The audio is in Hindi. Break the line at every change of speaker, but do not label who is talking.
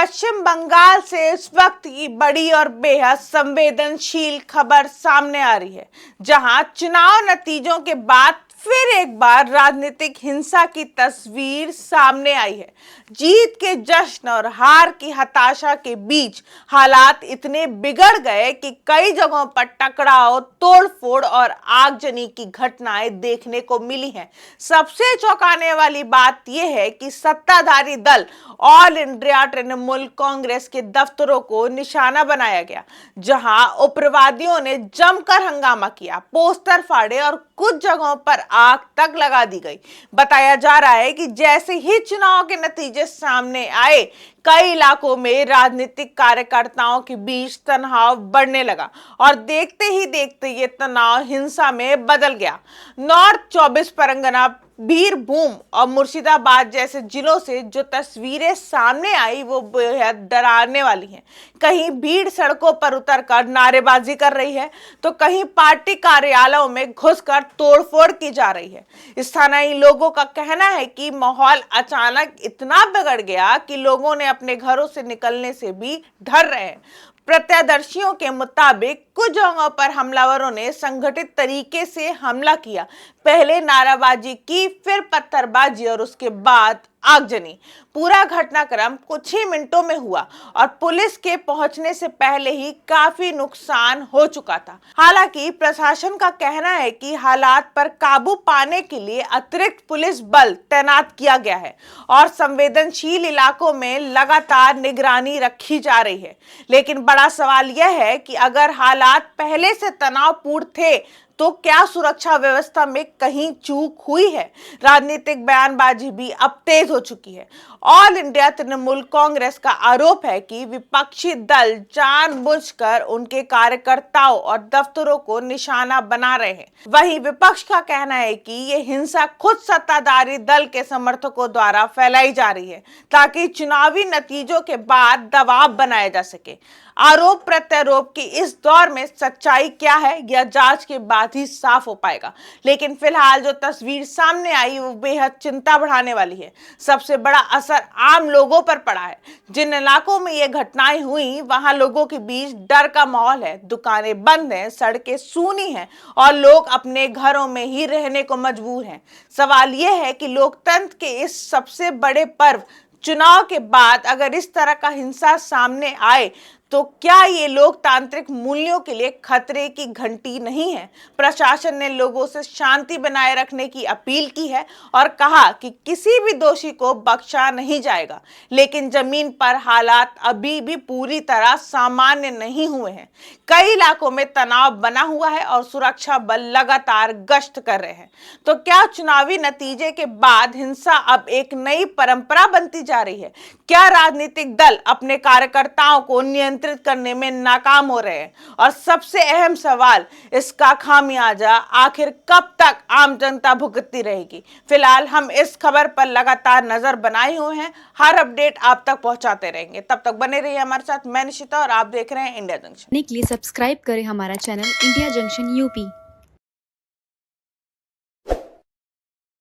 पश्चिम बंगाल से इस वक्त की बड़ी और बेहद संवेदनशील खबर सामने आ रही है, जहां चुनाव नतीजों के बाद फिर एक बार राजनीतिक हिंसा की तस्वीर सामने आई है। जीत के जश्न और हार की हताशा के बीच हालात इतने बिगड़ गए कि कई जगहों पर टकराव, तोड़फोड़ और आगजनी की घटनाएं देखने को मिली हैं। सबसे चौंकाने वाली बात यह है कि सत्ताधारी दल ऑल इंडिया तृणमूल कांग्रेस के दफ्तरों को निशाना बनाया गया, जहां उग्रवादियों ने जमकर हंगामा किया, पोस्टर फाड़े और कुछ जगहों पर आग तक लगा दी गई। बताया जा रहा है कि जैसे ही चुनाव के नतीजे सामने आए, कई इलाकों में राजनीतिक कार्यकर्ताओं के बीच तनाव बढ़ने लगा और देखते ही देखते ये तनाव हिंसा में बदल गया। नॉर्थ 24 परगना, बीरभूम और मुर्शिदाबाद जैसे जिलों से जो तस्वीरें सामने आई वो बेहद डराने वाली हैं। कहीं भीड़ सड़कों पर उतरकर नारेबाजी कर रही है, तो कहीं पार्टी कार्यालयों में घुसकर तोड़फोड़ की जा रही है। स्थानीय लोगों का कहना है कि माहौल अचानक इतना बिगड़ गया कि लोगों ने अपने घरों से निकलने से भी डर रहे हैं। प्रत्यक्षदर्शियों के मुताबिक कुछ जगहों पर हमलावरों ने संगठित तरीके से हमला किया, पहले नाराबाजी की, फिर पत्थरबाजी और उसके बाद आगजनी। पूरा घटनाक्रम कुछ ही मिनटों में हुआ और पुलिस के पहुंचने से पहले ही काफी नुकसान हो चुका था। हालांकि प्रशासन का कहना है कि हालात पर काबू पाने के लिए अतिरिक्त पुलिस बल तैनात किया गया है और संवेदनशील इलाकों में लगातार निगरानी रखी जा रही है। लेकिन बड़ा सवाल यह है कि अगर हालात पहले से तनावपूर्ण थे तो क्या सुरक्षा व्यवस्था में कहीं चूक हुई है? राजनीतिक बयानबाजी भी अब तेज हो चुकी है। ऑल इंडिया तृणमूल कांग्रेस का आरोप है कि विपक्षी दल जानबूझकर उनके कार्यकर्ताओं और दफ्तरों को निशाना बना रहे हैं। वहीं विपक्ष का कहना है कि ये हिंसा खुद सत्ताधारी दल के समर्थकों द्वारा फैलाई जा रही है, ताकि चुनावी नतीजों के बाद दबाव बनाया जा सके। आरोप प्रत्यारोप की इस दौर में सच्चाई क्या है, यह जांच के बाद ही साफ हो पाएगा। लेकिन फिलहाल जो तस्वीर सामने आई वो बेहद चिंता बढ़ाने वाली है। सबसे बड़ा असर आम लोगों पर पड़ा है। जिन इलाकों में ये घटनाएं हुई वहां लोगों के बीच डर का माहौल है, दुकानें बंद हैं, सड़कें सूनी हैं और लोग अपने घरों में ही रहने को मजबूर हैं। सवाल यह है कि लोकतंत्र के इस सबसे बड़े पर्व चुनाव के बाद अगर इस तरह का हिंसा सामने आए तो क्या ये लोकतांत्रिक मूल्यों के लिए खतरे की घंटी नहीं है? प्रशासन ने लोगों से शांति बनाए रखने की अपील की है और कहा कि किसी भी दोषी को बख्शा नहीं जाएगा। लेकिन जमीन पर हालात अभी भी पूरी तरह सामान्य नहीं हुए हैं। कई इलाकों में तनाव बना हुआ है और सुरक्षा बल लगातार गश्त कर रहे हैं। तो क्या चुनावी नतीजे के बाद हिंसा अब एक नई परंपरा बनती जा रही है? क्या राजनीतिक दल अपने कार्यकर्ताओं को नियंत्रित करने में नाकाम हो रहे हैं? और सबसे अहम सवाल, इसका खामियाजा आखिर कब तक आम जनता भुगतती रहेगी? फिलहाल हम इस खबर पर लगातार नजर बनाए हुए हैं, हर अपडेट आप तक पहुंचाते रहेंगे। तब तक बने रहिए हमारे साथ। मैं निशिता और आप देख रहे हैं इंडिया जंक्शन।
के लिए सब्सक्राइब करें हमारा चैनल इंडिया जंक्शन यूपी।